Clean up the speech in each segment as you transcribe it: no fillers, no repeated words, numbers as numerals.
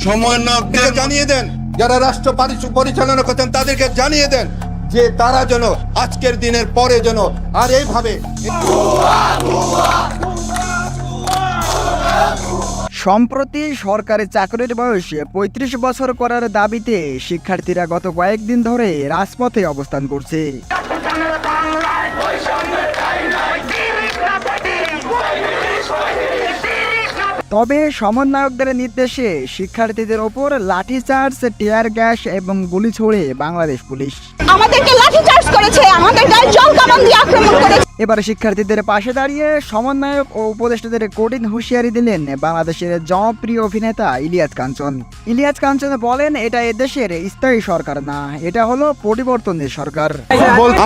সমন্বয়কদের জানিয়ে দেন, যারা রাষ্ট্র পরিচালনা করছেন তাদেরকে জানিয়ে দেন যে তারা যেন আজকের দিনের পরে যেন আর এইভাবে। সম্প্রতি সরকারি চাকরির বয়স ৩৫ বছর করার দাবিতে শিক্ষার্থীরা গত কয়েকদিন ধরে রাজপথে অবস্থান করছে। তবে সমন্বয়কদের নির্দেশে শিক্ষার্থীদের ওপর লাঠিচার্জ, টিয়ার গ্যাস এবং গুলি ছোড়ে বাংলাদেশ পুলিশ। আমাদেরকে লাঠিচার্জ করেছে, আমাদের গায়ে জল কামান দিয়ে আক্রমণ করেছে। এবার শিক্ষার্থীদের পাশে দাঁড়িয়ে সমন্বয়ক ও উপদেষ্টাদের কঠিন হুঁশিয়ারি দিলেন বাংলাদেশের জনপ্রিয় অভিনেতা ইলিয়াস কাঞ্চন। ইলিয়াস কাঞ্চন বলেন, এটা এদেশের স্থায়ী সরকার না, এটা হলো পরিবর্তনের সরকার।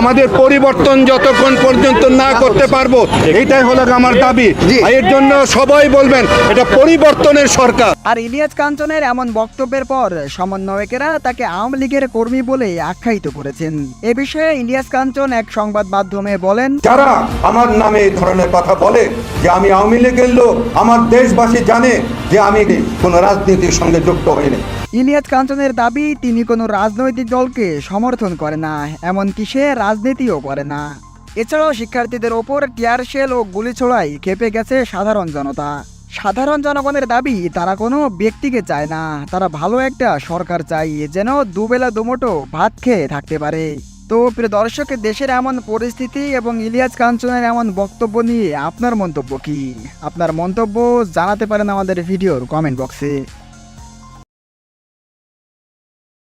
আমাদের পরিবর্তন যতক্ষণ পর্যন্ত না করতে পারবো, এটাই হলো আমার দাবি। এর জন্য সবাই বলবেন এটা পরিবর্তনের সরকার। আর ইলিয়াস কাঞ্চনের এমন বক্তব্যের পর সমন্বয়কেরা তাকে আওয়ামী লীগের কর্মী বলে আখ্যায়িত করেছেন। এ বিষয়ে ইলিয়াস কাঞ্চন এক সংবাদ মাধ্যমে বলেন, যারা আমার নামে এই ধরনের কথা বলে যে আমি আওয়ামী লীগের লোক, আমার দেশবাসী জানে যে আমি কোনো রাজনীতির সঙ্গে যুক্ত হইনি। ইলিয়াস কাঞ্চনের দাবি, তিনি কোনো রাজনৈতিক দলকে সমর্থন করে না, এমনকি সে রাজনীতিও করে না। এছাড়াও শিক্ষার্থীদের ওপর টিয়ার শেল ও গুলি ছোড়ায় খেপে গেছে সাধারণ জনতা। সাধারণ জনগণের দাবি, তারা কোনো ব্যক্তিকে চায় না, তারা ভালো একটা সরকার চাই, যেন দুবেলা দুমুঠো ভাত খেয়ে থাকতে পারে। তো প্রিয় দর্শক, দেশের এমন পরিস্থিতি এবং ইলিয়াস কাঞ্চনের এমন বক্তব্য নিয়ে আপনার মন্তব্য কি? আপনার মন্তব্য জানাতে পারেন আমাদের ভিডিওর কমেন্ট বক্সে।